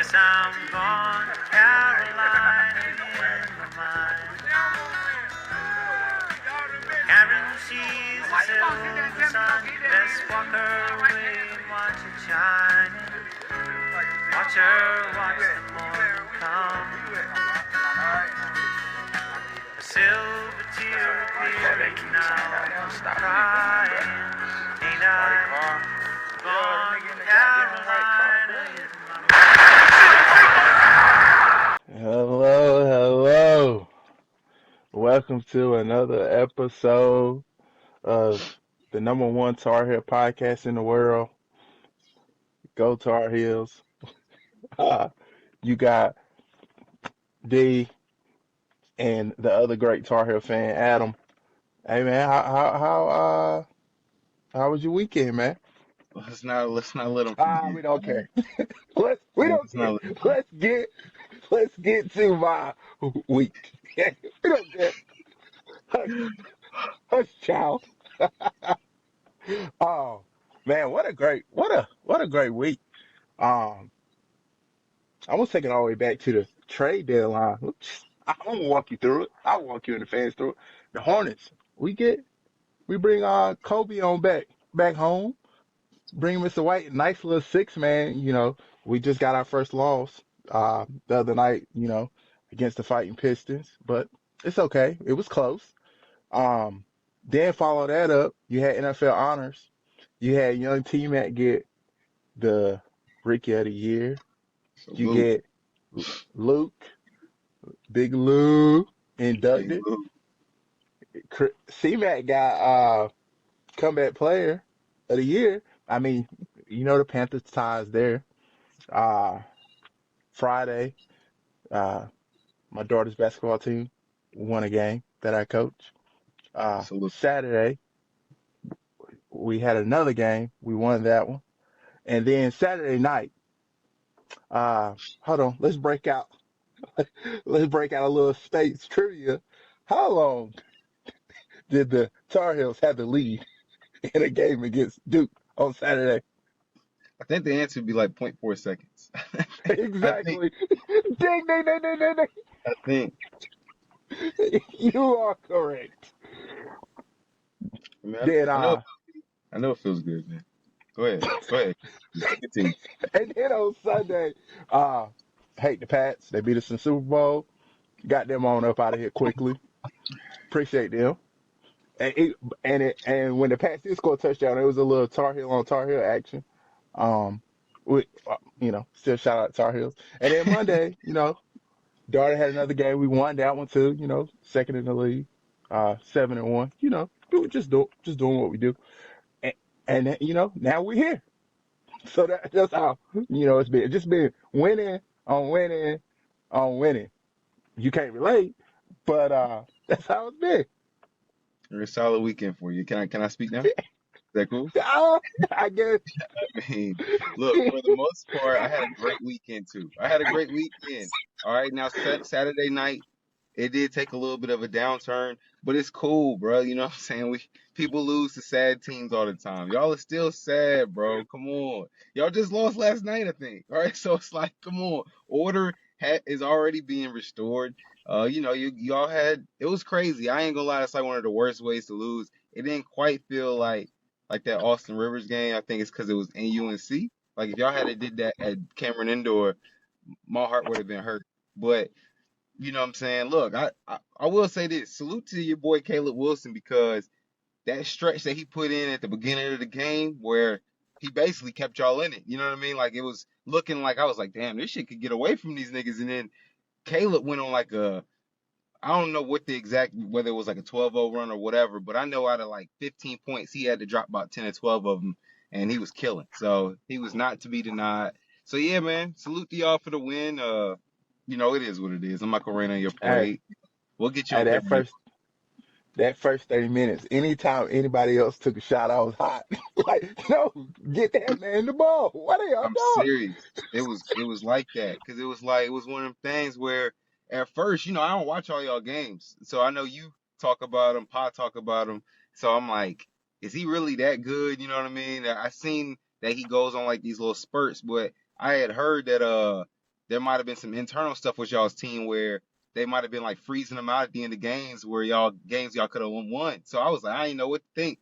Yes, I'm gone to Carolina in my mind. Karen, she's a silver sun. Let's walk her away and watch it shine. Watch her watch the morning come. A silver tear appearing now, crying. Ain't I gone to Carolina in my mind? Hello. Welcome to another episode of the number one Tar Heel podcast in the world. Go Tar Heels. You got D and the other great Tar Heel fan, Adam. Hey man, how was your weekend, man? Let's not let them forget. We don't care. We don't Let's not care. let 'em forget. Let's get to my week. We don't care. Hush, child. Oh man, what a great week. Um, I was taking all the way back to the trade deadline. I'm gonna walk you through it. I'll walk you and the fans through it. The Hornets, we bring Kobe on back home. Bring Mr. White, nice little 6-man. We just got our first loss the other night. Against the Fighting Pistons, but it's okay. It was close. Um, then follow that up. You had NFL honors. You had young T-Mac get the Rookie of the Year. So You Luke, get Luke, Big Lou Big inducted. Luke, C-Mac got Comeback Player of the Year. I mean, the Panthers ties there. Uh, Friday, uh, my daughter's basketball team won a game that I coach. salute. Saturday, we had another game. We won that one. And then Saturday night, hold on, let's break out a little states trivia. How long did the Tar Heels have the lead in a game against Duke on Saturday? I think the answer would be like 0.4 seconds. I think. Exactly. Ding, ding, ding, ding, ding, I think. ding. You are correct. I mean, Then, I know it feels good, man. Go ahead. Continue. and then on Sunday, uh, hate the Pats. They beat us in the Super Bowl. Got them on up out of here quickly. Appreciate them. And when the Pats did score a touchdown, it was a little Tar Heel on Tar Heel action. Um, still shout out Tar Heels. And then Monday, Darter had another game. We won that one too. Second in the league, 7-1. Just doing what we do. And now we're here. So that's how it's just been winning on winning on winning. You can't relate, but that's how it's been. A solid weekend for you. Can I speak now? Is that cool? I guess. I mean, look, for the most part, I had a great weekend too. All right, now Saturday night, it did take a little bit of a downturn, but it's cool, bro. You know what I'm saying? People lose to sad teams all the time. Y'all are still sad, bro. Come on. Y'all just lost last night, I think. All right, so it's like, come on. Order is already being restored. Y'all had it was crazy. I ain't gonna lie, it's like one of the worst ways to lose. It didn't quite feel like that Austin Rivers game. I think it's because it was in UNC. Like if y'all had did that at Cameron Indoor, my heart would have been hurt. But you know what I'm saying? Look, I will say this. Salute to your boy Caleb Wilson because that stretch that he put in at the beginning of the game where he basically kept y'all in it. You know what I mean? Like it was looking like I was like, damn, this shit could get away from these niggas. And then Caleb went on like I don't know whether it was like a 12-0 run or whatever, but I know out of like 15 points, he had to drop about 10 or 12 of them, and he was killing. So he was not to be denied. So yeah, man, salute to y'all for the win. It is what it is. I'm not gonna rain on your Hey, parade. We'll get you hey, on February. that first 30 minutes, anytime anybody else took a shot, I was hot. Like, no, get that man the ball. What are y'all I'm doing? serious. It was like that because it was one of them things where at first, I don't watch all y'all games, so I know you talk about him, Pa talk about him. So I'm like, is he really that good? You know what I mean? I seen that he goes on like these little spurts, but I had heard that there might have been some internal stuff with y'all's team where they might have been like freezing them out at the end of games where y'all could have won. So I was like, I didn't know what to think.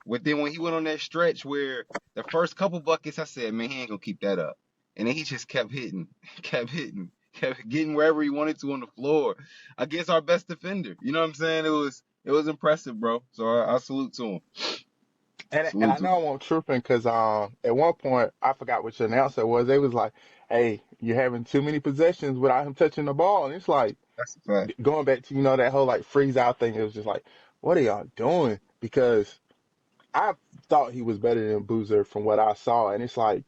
But then when he went on that stretch where the first couple buckets, I said, man, he ain't gonna keep that up. And then he just kept hitting, kept getting wherever he wanted to on the floor against our best defender. You know what I'm saying? It was impressive, bro. So I salute to him. And Salute I to know him. I won't tripping because at one point I forgot which announcer it was. They was like, "Hey, you're having too many possessions without him touching the ball," and it's like That's a fact. going back to that whole like freeze out thing. It was just like, what are y'all doing? Because I thought he was better than Boozer from what I saw, and it's like,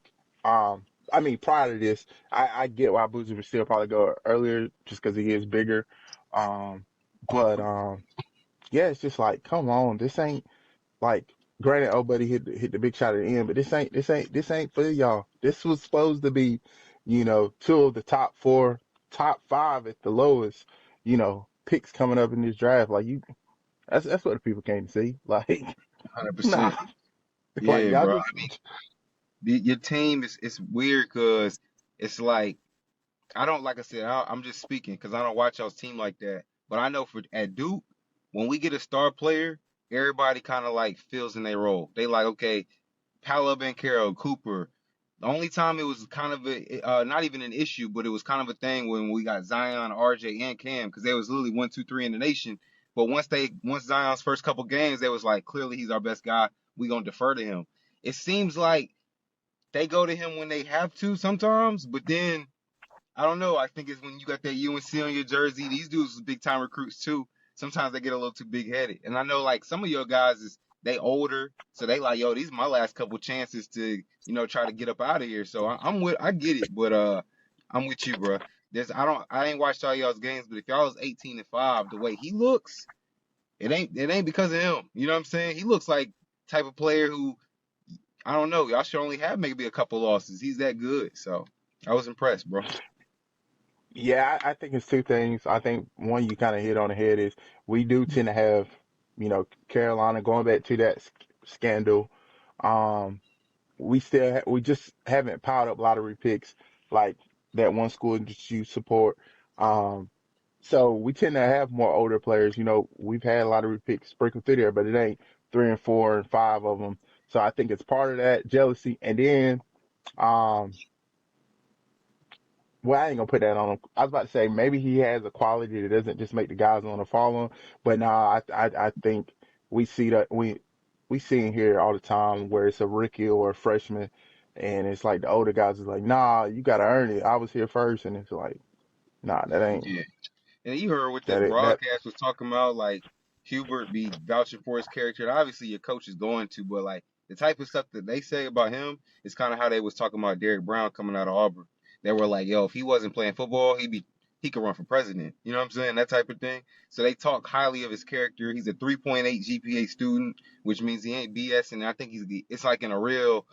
I mean, prior to this, I get why Boozer would still probably go earlier just because he is bigger, um, but yeah, it's just like, come on, this ain't like. Granted, oh, buddy hit the big shot at the end, but this ain't for y'all. This was supposed to be, two of the top four, top five at the lowest, picks coming up in this draft. Like that's what the people came to see. Like, nah, 100%. like Yeah, y'all bro. just. Your team is it's weird because it's like I don't like I said I'm just speaking because I don't watch y'all's team like that. But I know for at Duke when we get a star player, everybody kind of like fills in their role. They like okay, Paolo Banchero, Cooper. The only time it was kind of not even an issue, but it was kind of a thing when we got Zion, RJ, and Cam because they was literally 1, 2, 3 in the nation. But once Zion's first couple games, they was like clearly he's our best guy. We gonna defer to him. It seems like they go to him when they have to sometimes, but then I don't know. I think it's when you got that UNC on your jersey. These dudes are big time recruits too. Sometimes they get a little too big headed, and I know like some of your guys is they older, so they like yo. These are my last couple chances to try to get up out of here. So I get it, but I'm with you, bro. I ain't watched all y'all's games, but if y'all was 18-5, the way he looks, it ain't because of him. You know what I'm saying? He looks like type of player who I don't know. Y'all should only have maybe a couple losses. He's that good. So I was impressed, bro. Yeah, I think it's two things. I think one you kind of hit on the head is we do tend to have, Carolina going back to that scandal. Um, we just haven't piled up lottery picks like that one school that you support. Um, so we tend to have more older players. We've had lottery picks sprinkled through there, but it ain't three and four and five of them. So I think it's part of that jealousy. And then, um, well, I ain't gonna put that on him. I was about to say maybe he has a quality that doesn't just make the guys want to follow him, but no, I think we see that we see in here all the time where it's a rookie or a freshman, and it's like the older guys is like, nah, you gotta earn it. I was here first, and it's like, nah, that ain't Yeah. And you heard what that that it, that. broadcast was talking about, like Hubert be vouching for his character. And obviously, your coach is going to, but like the type of stuff that they say about him is kind of how they was talking about Derrick Brown coming out of Auburn. They were like, "Yo, if he wasn't playing football, he could run for president." You know what I'm saying? That type of thing. So they talk highly of his character. He's a 3.8 GPA student, which means he ain't BS. And I think it's like in a real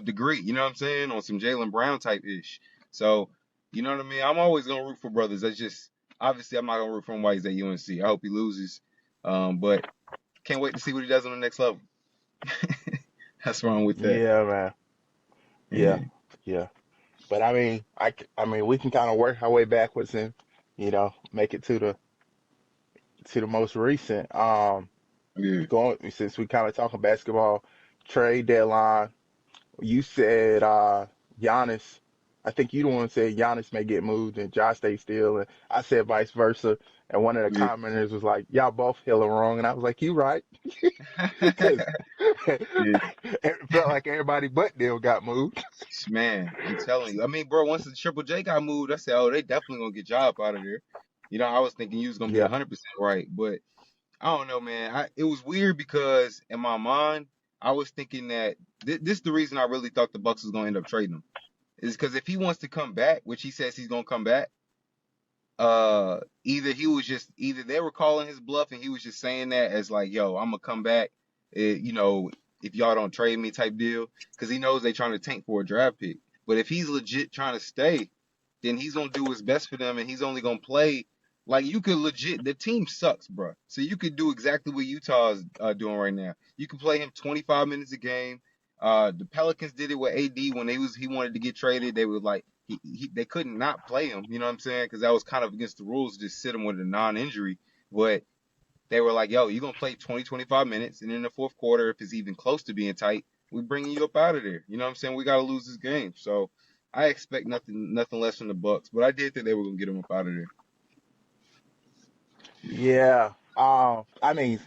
degree. You know what I'm saying? On some Jalen Brown type ish. So you know what I mean? I'm always gonna root for brothers. That's just obviously I'm not gonna root for him while he's at UNC. I hope he loses. But can't wait to see what he does on the next level. That's wrong with that. Yeah, man. Yeah, Yeah. yeah. But I mean, I mean, we can kind of work our way backwards and make it to the most recent. Yeah. Going since we kind of talking basketball trade deadline. You said Giannis. I think you the one said Giannis may get moved and Josh stay still, and I said vice versa. And one of the Yeah. commenters was like, "Y'all both hella wrong," and I was like, "You right," because Yeah. it felt like everybody but Dale got moved. Man, I'm telling you. I mean, bro, once the Triple J got moved, I said, oh, they definitely gonna get Job out of there. I was thinking you was gonna be Yeah, 100% right, but I don't know, man. It was weird because in my mind, I was thinking that this is the reason I really thought the Bucks was gonna end up trading him. Is because if he wants to come back, which he says he's gonna come back, either they were calling his bluff and he was just saying that as like, yo, I'm gonna come back, if y'all don't trade me type deal, because he knows they trying to tank for a draft pick. But if he's legit trying to stay, then he's gonna do what's best for them, and he's only gonna play. Like you could legit, the team sucks, bro. So you could do exactly what Utah is doing right now. You can play him 25 minutes a game. The Pelicans did it with AD when he wanted to get traded. They were like they couldn't not play him. You know what I'm saying? Because that was kind of against the rules to just sit him with a non-injury. But they were like, yo, you're going to play 20, 25 minutes. And in the fourth quarter, if it's even close to being tight, we're bringing you up out of there. You know what I'm saying? We got to lose this game. So I expect nothing less from the Bucks. But I did think they were going to get him up out of there. Yeah. I mean,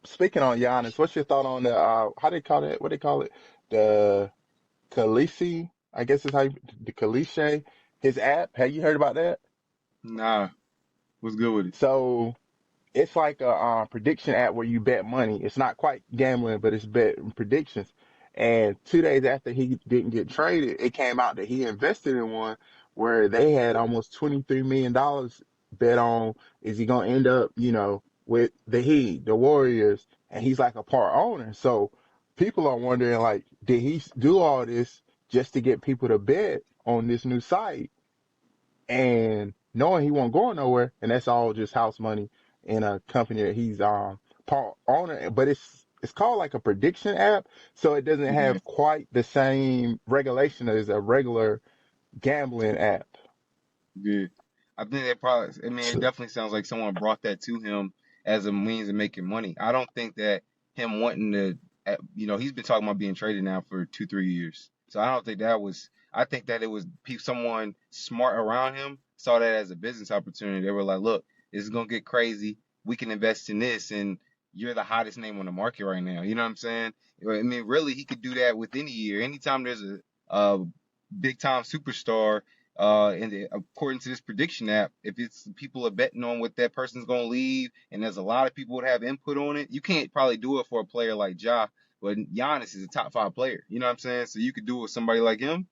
speaking on Giannis, what's your thought on the how they call it? What they call it? The Khaleesi, I guess is how the Khaleesi, his app. Have you heard about that? Nah, what's good with it? So it's like a prediction app where you bet money. It's not quite gambling, but it's bet predictions. And 2 days after he didn't get traded, it came out that he invested in one where they had almost $23 million bet on, is he gonna end up, with the Heat, the Warriors, and he's like a part owner. So people are wondering, like, did he do all this just to get people to bet on this new site? And knowing he won't go nowhere, and that's all just house money in a company that he's part owner. But it's called like a prediction app, so it doesn't Yeah. have quite the same regulation as a regular gambling app. Yeah. I think they probably, I mean, it So, definitely sounds like someone brought that to him as a means of making money. I don't think that him wanting to, he's been talking about being traded now for 2, 3 years. So I don't think I think that it was someone smart around him saw that as a business opportunity. They were like, look, this is going to get crazy. We can invest in this. And you're the hottest name on the market right now. You know what I'm saying? I mean, really, he could do that with any year. Anytime there's a big time superstar, according to this prediction app, if it's people are betting on what that person's gonna leave, and there's a lot of people that have input on it, you can't probably do it for a player like Ja, but Giannis is a top 5 player. You know what I'm saying? So you could do it with somebody like him,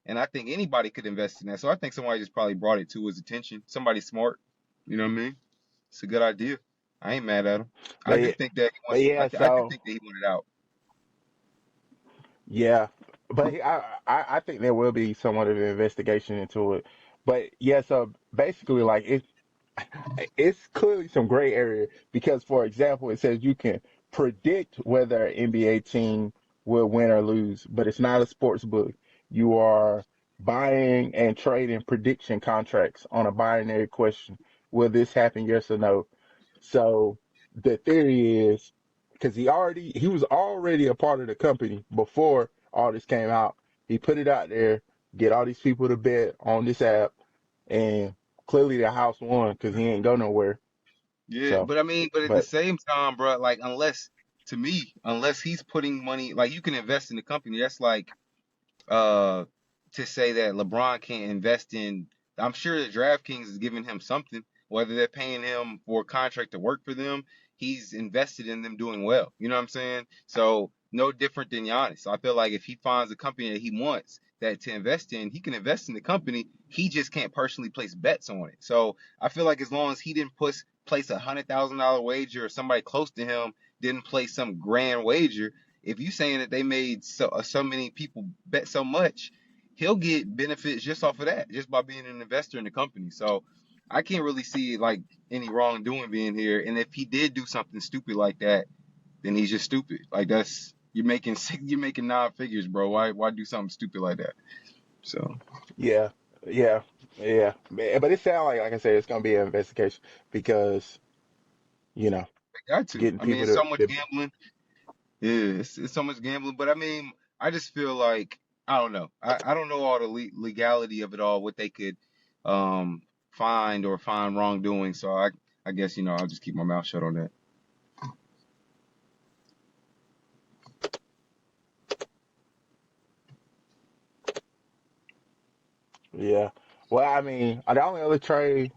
and I think anybody could invest in that. So I think somebody just probably brought it to his attention. Somebody smart. You know what I mean? It's a good idea. I ain't mad at him. I but do yeah, think that he but wants. yeah, I do so think that he wanted out. yeah, but I think there will be somewhat of an investigation into it. But yeah, so basically, like it's clearly some gray area because, for example, it says you can predict whether an NBA team will win or lose, but it's not a sports book. You are buying and trading prediction contracts on a binary question. Will this happen? Yes or no? So the theory is because he was already a part of the company before all this came out. He put it out there, get all these people to bet on this app, and clearly the house won because he ain't go nowhere. Yeah, So, but I mean, but at the but same time, bro, like to me, unless he's putting money, like you can invest in the company. That's like uh to say that LeBron can't invest in. I'm sure that DraftKings is giving him something, whether they're paying him for a contract to work for them. He's invested in them doing well. You know what I'm saying? So no different than Giannis. So I feel like if he finds a company that he wants that to invest in, he can invest in the company. He just can't personally place bets on it. So I feel like as long as he didn't place $100,000 wager, or somebody close to him didn't place some grand wager, if you saying that they made so many people bet so much, he'll get benefits just off of that, just by being an investor in the company. So I can't really see like any wrongdoing being here. And if he did do something stupid like that, then he's just stupid. Like that's you're making 9 figures, bro. Why do something stupid like that? So yeah, yeah, yeah. But it sounds like I said, it's gonna be an investigation because you know they got to. getting I mean, people it's so to, much gambling. Yeah, it's so much gambling. But I mean, I just feel like I don't know. I don't know all the legality of it all, what they could um find or find wrongdoing. So I guess I'll just keep my mouth shut on that. yeah. Well, I mean, the only other trade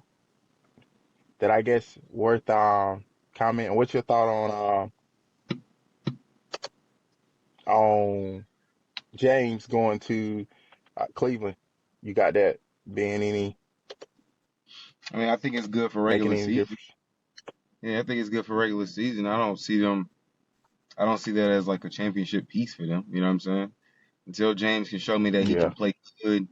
that I guess worth commenting. What's your thought on James going to Cleveland? You got that being I mean, I think it's good for making regular any season. difference? Yeah, I think it's good for regular season. I don't see that as like a championship piece for them. You know what I'm saying? Until James can show me that he can Yeah, play good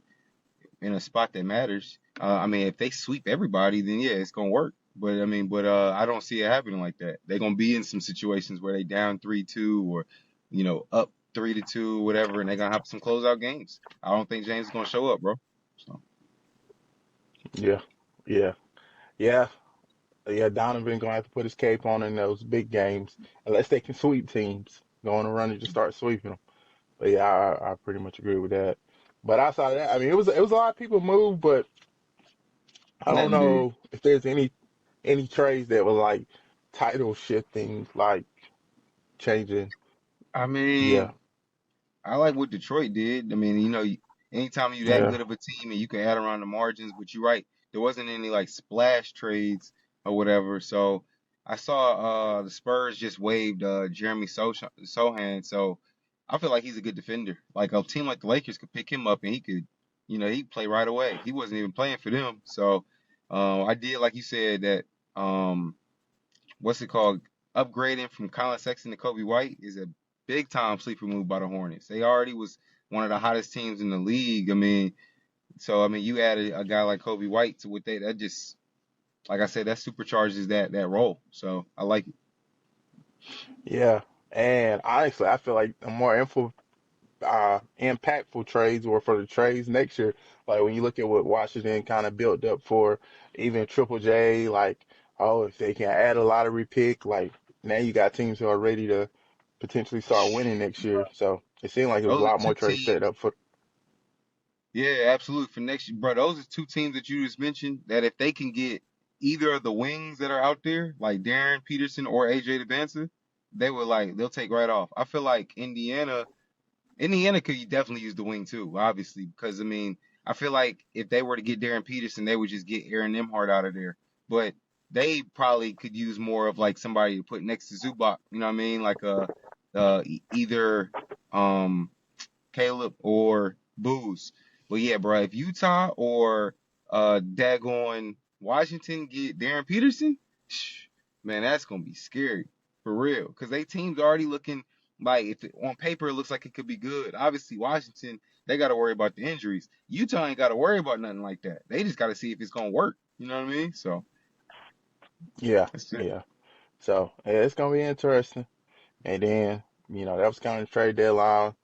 in a spot that matters. I mean, if they sweep everybody, then yeah, it's gonna work. But I mean, I don't see it happening like that. They're gonna be in some situations where they down 3-2 or up 3-2, whatever, and they're gonna have some closeout games. I don't think James is gonna show up, bro. So Yeah, yeah, yeah, yeah. Donovan gonna have to put his cape on in those big games, unless they can sweep teams. Going to run and just start sweeping them. But yeah, I pretty much agree with that. But outside of that, I mean, it was a lot of people moved, but I don't nothing big. know if there's any trades that were like title shifting, like changing. I Yeah, mean, I like what Detroit did. I mean, anytime you're that yeah, good of a team and you can add around the margins, but you're right, there wasn't any like splash trades or whatever. So I saw the Spurs just waived Jeremy Sohan, so I feel like he's a good defender. Like a team like the Lakers could pick him up and he could, he'd play right away. He wasn't even playing for them. So I did like you said that what's it called? Upgrading from Colin Sexton to Kobe White is a big time sleeper move by the Hornets. They already was one of the hottest teams in the league. I mean, you add a guy like Kobe White to what that just like I said, that supercharges that role. So I like it. yeah. And honestly, I feel like the more impactful trades or for the trades next year. Like when you look at what Washington kind of built up for even Triple J, like, oh, if they can add a lottery pick, like now you got teams who are ready to potentially start winning next year. So it seemed like it was a Those are lot two more trades set teams. up for. Yeah, absolutely. For next year, bro, those are two teams that you just mentioned that if they can get either of the wings that are out there, like Darren Peterson or AJ DeBanza, they'll take right off. I feel like Indiana could definitely use the wing too, obviously, because I feel like if they were to get Darren Peterson, they would just get Aaron Nimhart out of there. But they probably could use more of like somebody to put next to Zubac. You know what I mean? Like either um Caleb or Booz. But yeah, bro, if Utah or daggone Washington get Darren Peterson, man, that's gonna be scary for real. Cause they team's already looking like if on paper it looks like it could be good. Obviously, Washington, they gotta worry about the injuries. Utah ain't gotta worry about nothing like that. They just gotta see if it's gonna work. You know what I mean? So Yeah, that's it. yeah. So yeah, it's gonna be interesting. And then, that was kind of the trade deadline.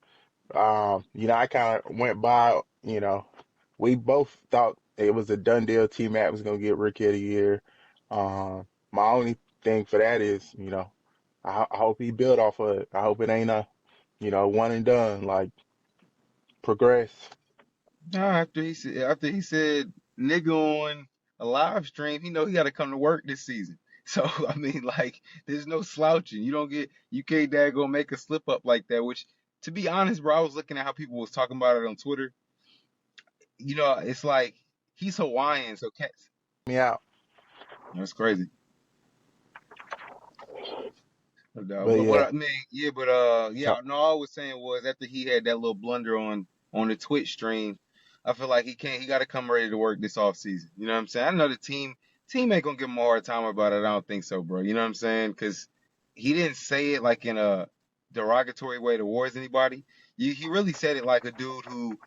I kind of went by, we both thought it was a done deal. T Mac was gonna get Rookie of the Year. My only thing for that is, I hope he build off of it. I hope it ain't a, one and done. Like progress. Nah, after he said nigga on a live stream, he got to come to work this season. So like, there's no slouching. You can't go make a slip up like that. Which, to be honest, bro, I was looking at how people was talking about it on Twitter. It's like he's Hawaiian, so cats. Me out. That's crazy. No doubt. But But what yeah. I mean, yeah, but So yeah, no, all I was saying was after he had that little blunder on the Twitch stream, I feel like he got to come ready to work this off season. You know what I'm saying? I know the team ain't gonna give him a hard time about it. I don't think so, bro. You know what I'm saying? Because he didn't say it like in a derogatory way towards anybody. He really said it like a dude who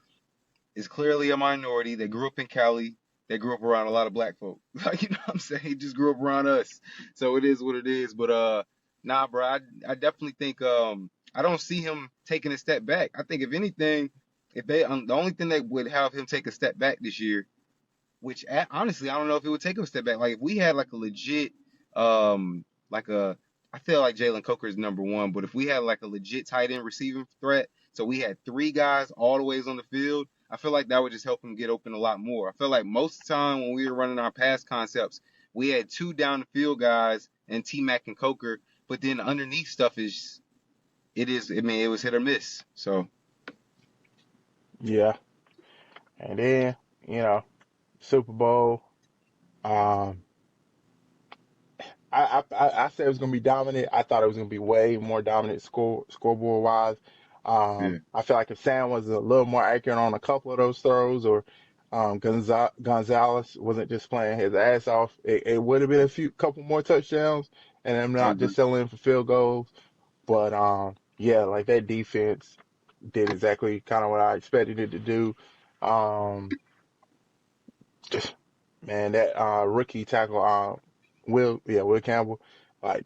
is clearly a minority that grew up in Cali, that grew up around a lot of black folk. Like, you know what I'm saying? He just grew up around us. So it is what it is. But nah, bro, I definitely think I don't see him taking a step back. I think if anything, if they the only thing that would have him take a step back this year, which honestly I don't know if it would take him a step back. Like if we had like a legit like a I feel like Jalen Coker is number one, but if we had like a legit tight end receiving threat, so we had three guys all the ways on the field, I feel like that would just help him get open a lot more. I feel like most of the time when we were running our pass concepts, we had two down the field guys and T Mac and Coker, but then underneath stuff it was hit or miss. So yeah. And then, you know, Super Bowl. Um, I said it was gonna be dominant. I thought it was gonna be way more dominant scoreboard wise. yeah, I feel like if Sam was a little more accurate on a couple of those throws, or Gonzalez wasn't just playing his ass off, it would have been a couple more touchdowns, and I'm I not agree. just settling for field goals. But yeah, like that defense did exactly kind of what I expected it to do. Um, just man, that rookie tackle, Will Campbell, like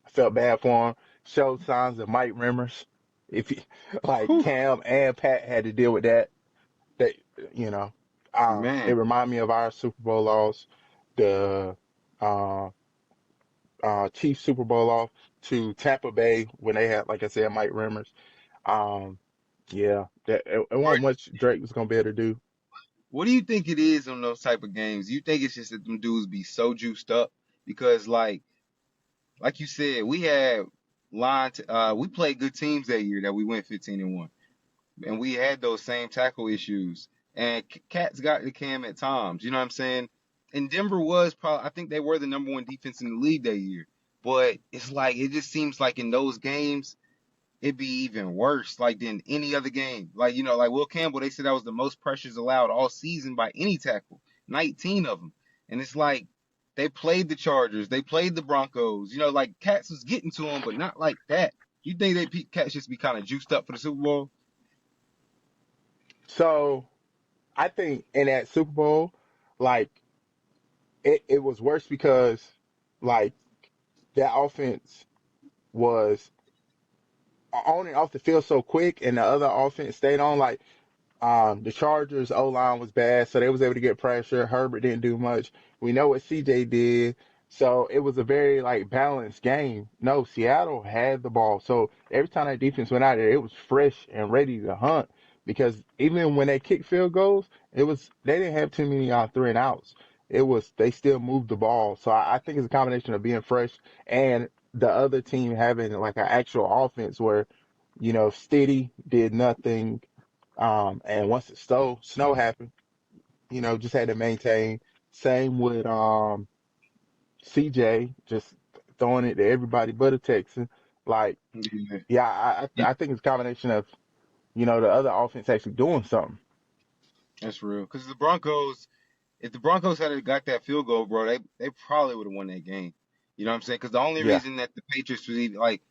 I felt bad for him. Showed signs of Mike Remmers. If he, like Whew. Cam and Pat had to deal with that. They you know, it Man, reminded me of our Super Bowl loss, the uh, Chiefs Super Bowl loss to Tampa Bay when they had, like I said, Mike Remmers. Um, yeah, it what wasn't much Drake was gonna be able to do. what do you think it is on those type of games? You think it's just that them dudes be so juiced up? Because like you said, we had we played good teams that year that we went 15-1. And we had those same tackle issues. And Cats got the Cam at times. You know what I'm saying? And Denver was probably, I think they were the number one defense in the league that year. But it's like it just seems like in those games it'd be even worse, like than any other game. Like like Will Campbell, they said that was the most pressures allowed all season by any tackle, 19 of them. And it's like they played the Chargers, they played the Broncos. Like Cats was getting to them, but not like that. You think Cats just be kind of juiced up for the Super Bowl? So I think in that Super Bowl, like it was worse because like that offense was on and off the field so quick, and the other offense stayed on. Like the Chargers O line was bad, so they was able to get pressure. Herbert didn't do much. We know what CJ did. So it was a very like balanced game. No, Seattle had the ball. So every time that defense went out there, it was fresh and ready to hunt. Because even when they kicked field goals, they didn't have too many 3-and-outs. It was they still moved the ball. So I think it's a combination of being fresh and the other team having like an actual offense where, Steady did nothing. And once the snow happened, just had to maintain. Same with CJ, just throwing it to everybody but a Texan. Like, Yeah. yeah, I think it's a combination of the other offense actually doing something. That's real. Because if the Broncos had got that field goal, bro, they probably would have won that game. You know what I'm saying? Because the only Yeah, reason that the Patriots was even like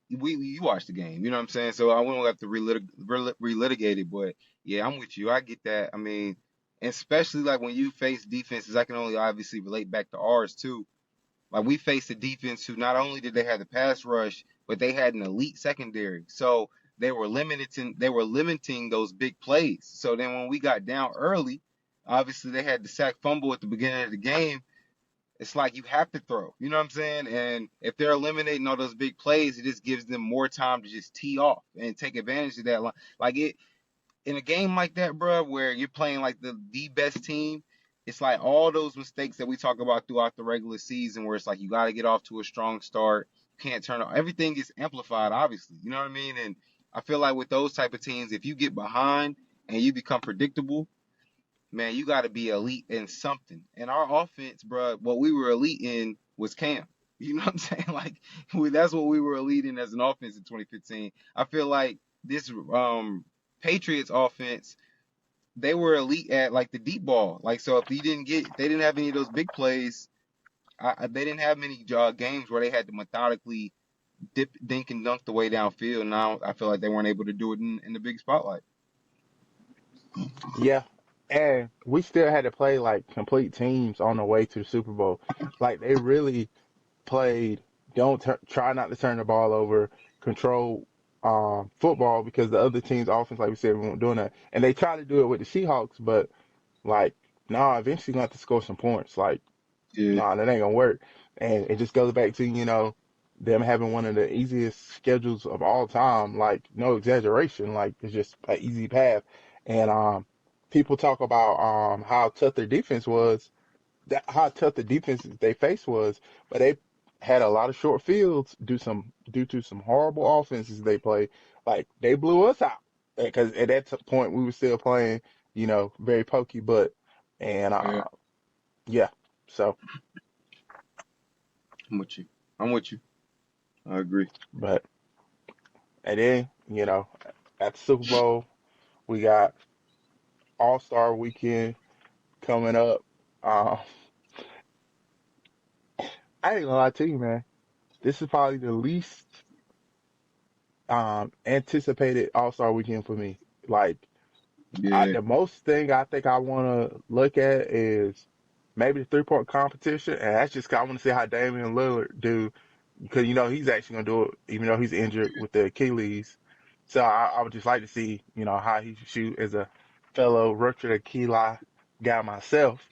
you watched the game, you know what I'm saying? So I wouldn't have to relitigate it. But yeah, I'm with you. I get that. I mean, and especially like when you face defenses, I can only obviously relate back to ours too. Like we faced a defense who not only did they have the pass rush, but they had an elite secondary. So they were limiting those big plays. So then when we got down early, obviously they had the sack fumble at the beginning of the game. It's like you have to throw. You know what I'm saying? And if they're eliminating all those big plays, it just gives them more time to just tee off and take advantage of that. Like it in a game like that, bro, where you're playing like the best team, it's like all those mistakes that we talk about throughout the regular season, where it's like you got to get off to a strong start, you can't turn off. Everything gets amplified, obviously. You know what I mean? And I feel like with those type of teams, if you get behind and you become predictable, man, you got to be elite in something. And our offense, bro, what we were elite in was Cam. You know what I'm saying? Like that's what we were elite in as an offense in 2015. I feel like this Patriots offense, they were elite at like the deep ball. Like so, if they didn't have any of those big plays. They didn't have many games where they had to methodically dink and dunk the way downfield. Now I feel like they weren't able to do it in the big spotlight. yeah. And we still had to play like complete teams on the way to the Super Bowl. Like they really played don't try not to turn the ball over, control football because the other team's offense, like we said, we weren't doing that. And they tried to do it with the Seahawks, but like, nah, eventually gonna have to score some points. Like, Yeah, nah, that ain't gonna work. And it just goes back to, them having one of the easiest schedules of all time. Like, no exaggeration. Like, it's just an easy path. And people talk about how tough their defense was, how tough the defense they faced was, but they had a lot of short fields due to some horrible offenses they play. Like they blew us out because at that point we were still playing, very pokey, but and yeah, yeah, so I'm with you. I'm with you. I agree. but and then at the Super Bowl we got All Star Weekend coming up. Uh, I ain't gonna lie to you, man. This is probably the least anticipated All Star Weekend for me. Like Yeah, the most thing I think I want to look at is maybe the 3-point competition, and that's just 'cause I want to see how Damian Lillard do because he's actually gonna do it even though he's injured with the Achilles. So I would just like to see how he shoot as a fellow ruptured Achilles guy myself.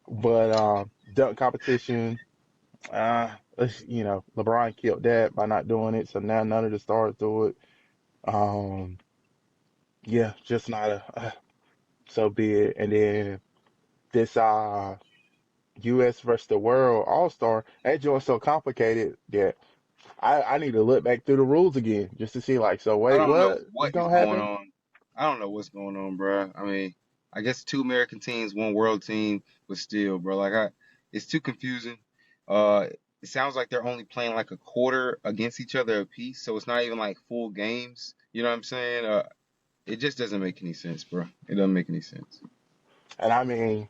But dunk competition, LeBron killed that by not doing it, so now none of the stars do it. Um, yeah, just not so be it. And then this U.S. versus the world All Star, that joint's so complicated that I need to look back through the rules again just to see like, so I wait, don't know what's what is gonna going happen? on. I don't know what's going on, bro. I mean, I guess two American teams, one world team, but still, bro, it's too confusing. Uh, it sounds like they're only playing like a quarter against each other a piece, so it's not even like full games. You know what I'm saying? It just doesn't make any sense, bro. It doesn't make any sense. And I mean,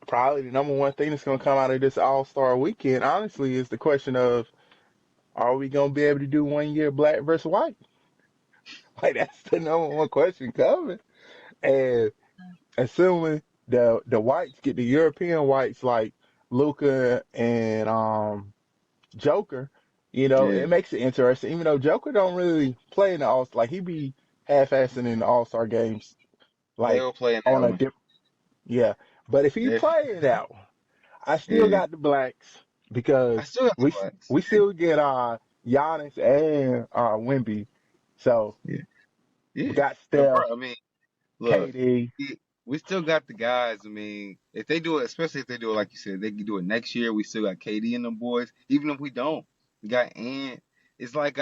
probably the number one thing that's gonna come out of this All Star weekend, honestly, is the question of, are we gonna be able to do 1 year black versus white? Like that's the number one question coming. And assuming the whites get the European whites like Luca and Joker, Yeah, it makes it interesting. Even though Joker don't really play in the All, like he be half-assing in the All-Star games, like they'll play in that on a one. dip. Yeah, but if he They, play in that one, I still yeah, got the blacks I because still got the we blacks. we still get Giannis and Wemby, so Yeah, we yeah. got But bro, Steph, I mean. Look, KD. we still got the guys. I mean, if they do it, especially if they do it like you said, they can do it next year. We still got KD and them boys. Even if we don't, we got Ant. It's like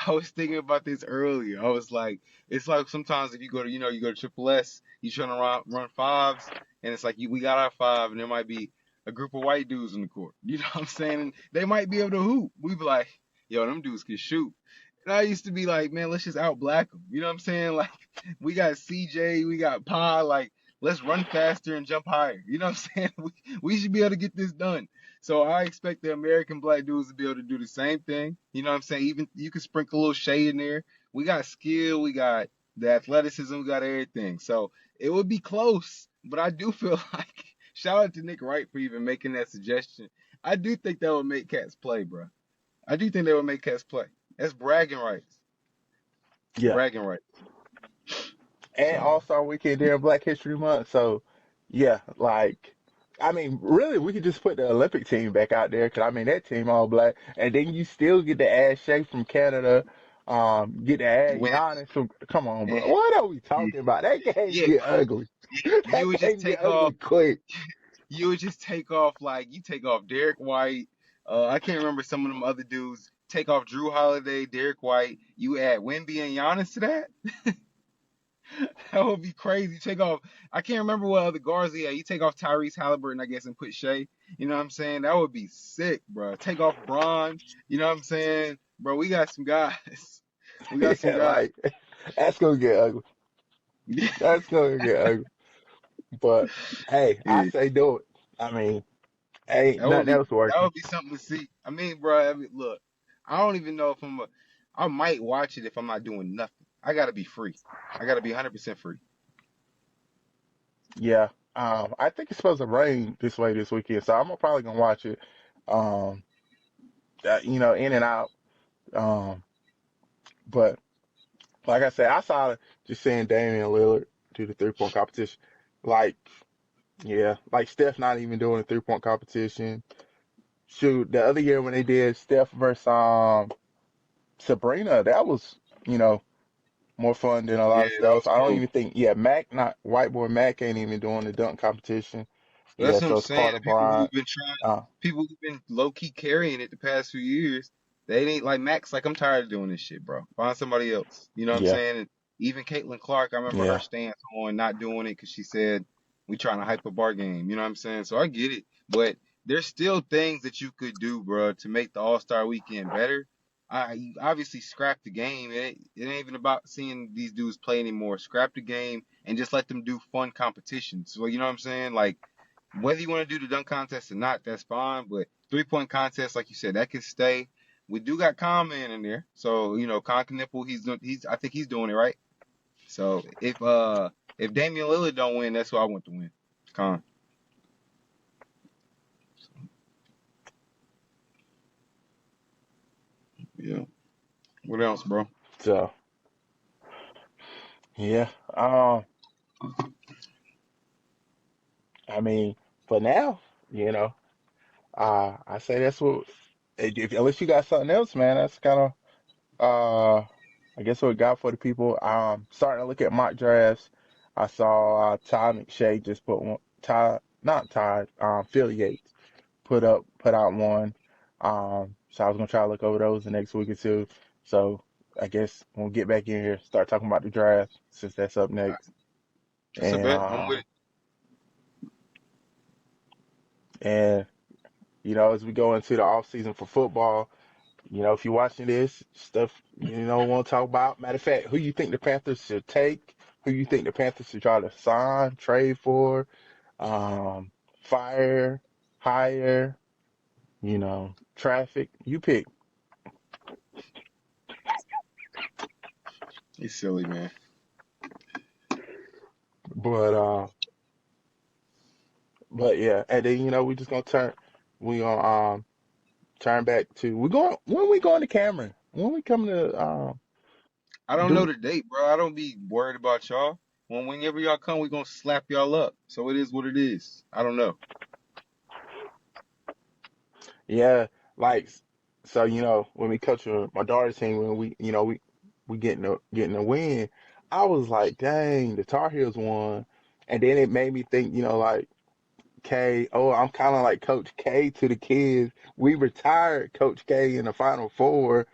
I was thinking about this earlier. I was like, it's like sometimes if you go to, you go to Triple S, you trying to run fives, and it's like we got our five, and there might be a group of white dudes in the court. You know what I'm saying? And they might be able to hoop. We be like, yo, them dudes can shoot. And I used to be like, man, let's just out black them. You know what I'm saying? Like, we got CJ, we got Pa, like, let's run faster and jump higher. You know what I'm saying? We should be able to get this done. So I expect the American black dudes to be able to do the same thing. You know what I'm saying? Even you can sprinkle a little shade in there. We got skill, we got the athleticism, we got everything. So it would be close, but I do feel like shout out to Nick Wright for even making that suggestion. I do think that would make cats play, bro. I do think they would make cats play. That's bragging rights. Yeah, Bragging rights. and So All-Star weekend during Black History Month. So, yeah, like, I mean, really, we could just put the Olympic team back out there because I mean that team all black, and then you still get the add Shea from Canada, get the add when Giannis from. Come on, bro, and, what are we talking about? That game yeah, get ugly. you That would just game get take off ugly quick. you would just take off like you take off Derek White. I can't remember some of them other dudes. Take off Drew Holiday, Derek White. You add Wemby and Giannis to that. That would be crazy. Take off. I can't remember what other guards he had. You take off Tyrese Halliburton, I guess, and put Shea. You know what I'm saying? That would be sick, bro. Take off Bron. You know what I'm saying, bro? We got some guys. We got some Yeah, guys. like that's gonna get ugly. That's gonna get ugly. But hey, I Yeah. say do it. I mean, ain't That would nothing be else working. something to see. I mean, bro, look, I don't even know if I might watch it if I'm not doing nothing. I gotta be free. I gotta be 100% free. Yeah. I think it's supposed to rain this way this weekend, so I'm probably gonna watch it. Um, in and out. Um, but like I said, I saw just seeing Damian Lillard do the 3-point competition. Like, yeah, like Steph not even doing the 3-point competition. Shoot, the other year when they did Steph versus Sabrina, that was, you know, more fun than a lot Yeah, of that stuff. was I don't cool. even think, yeah, Mac, not white boy Mac ain't even doing the dunk competition. But Yeah, that's what I'm so it's saying. Carter Bryant. Uh, People who've been low key carrying it the past few years, they ain't like Max. Like I'm tired of doing this shit, bro. Find somebody else. You know what I'm yeah, saying? And even Caitlin Clark, I remember her yeah, stance on not doing it because she said we trying to hype up our game. You know what I'm saying? So I get it, but there's still things that you could do, bro, to make the All Star Weekend better. You obviously scrap the game. It ain't even about seeing these dudes play anymore. Scrap the game and just let them do fun competitions. So you know what I'm saying? Like whether you want to do the dunk contest or not, that's fine. But 3-point contest, like you said, that can stay. We do got Con Man in there, so Con Knipple, I think he's doing it right. So if Damian Lillard don't win, that's who I want to win. Con. Yeah. What else, bro? so. Yeah. I mean, for now, you know, I say that's what. Unless you got something else, man, that's kind of I guess what we got for the people. Starting to look at mock drafts. I saw Todd McShay just put one. Todd, not Todd. Phil Yates put out one. So I was gonna try to look over those the next week or two. So I guess we'll get back in here, start talking about the draft since that's up next. That's a And bet. I'm with it. and as we go into the off season for football, if you're watching this stuff, want to talk about. Matter of fact, who you think the Panthers should take? Who you think the Panthers should try to sign, trade for, um, fire, hire? Traffic. You pick. He's silly, man. But yeah, and then we just gonna turn back to when we going to Cameron, when we coming to I don't know do. the date, bro. I don't be worried about y'all. Whenever y'all come, we gonna slap y'all up. So it is what it is. I don't know. Yeah, like so when we coach my daughter's team, when we getting a win, I was like, dang, the Tar Heels won. And then it made me think, like K, oh, I'm kind of like Coach K to the kids. We retired Coach K in the Final Four.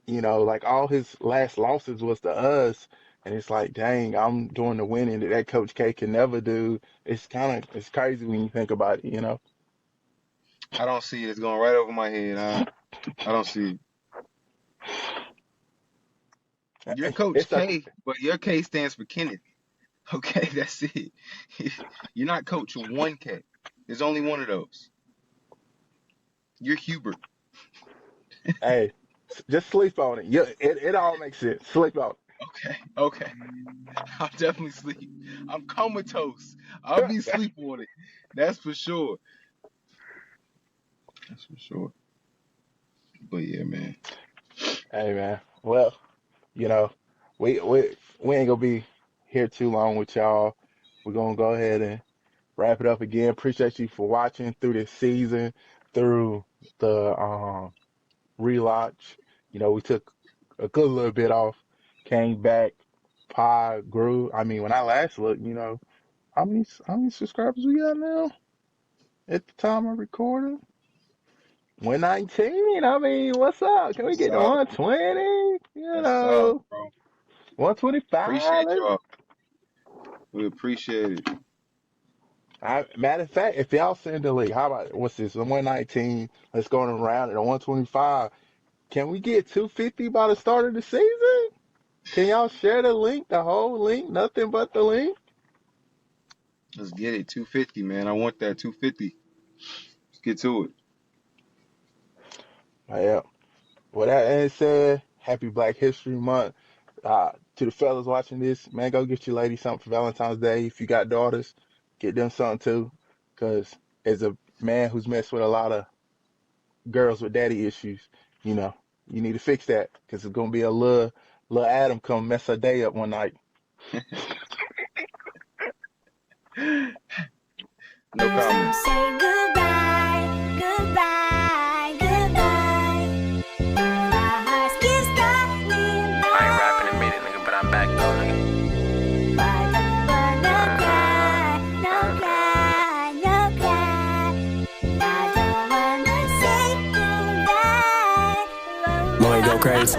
Like all his last losses was to us. And it's like, dang, I'm doing the winning that Coach K can never do. It's crazy when you think about it. I don't see it. It's going right over my head. I don't see it. You're Coach It's a K, but your K stands for Kenneth. Okay, that's it. You're not Coach 1K. There's only one of those. You're Hubert. Hey, just sleep on it. Yeah, it all makes sense. Sleep on Okay. I'll definitely sleep. I'm comatose. I'll it. be sleep on it. That's for sure. That's for sure. But yeah, man. Hey man. Well, you know, we ain't gonna be here too long with y'all. We're gonna go ahead and wrap it up again. Appreciate you for watching through this season, through the relaunch. We took a good little bit off, came back, pod grew. I mean, when I last looked, how many subscribers we got now at the time of recording? 119. I mean, what's up? Can we What's get to up? 120? What's up, bro? 125. Appreciate y'all. We appreciate it. Matter of fact, if y'all send the link, how about what's this? 119. Let's go around at 125. Can we get 250 by the start of the season? Can y'all share the link, the whole link, nothing but the link? Let's get it. 250, man. I want that 250. Let's get to it. Yeah. With that being said, happy Black History Month. To the fellas watching this, man, go get your lady something for Valentine's Day. If you got daughters, get them something too. Because as a man who's messed with a lot of girls with daddy issues, you know, you need to fix that. Because it's going to be a little Adam come mess her day up one night. No comment. Say goodbye, goodbye, goodbye. My heart keeps calling. I ain't rapping in a minute, nigga, but I'm back though, nigga. But no cry, no cry, no cry. I don't wanna say goodbye. Lloyd, go crazy.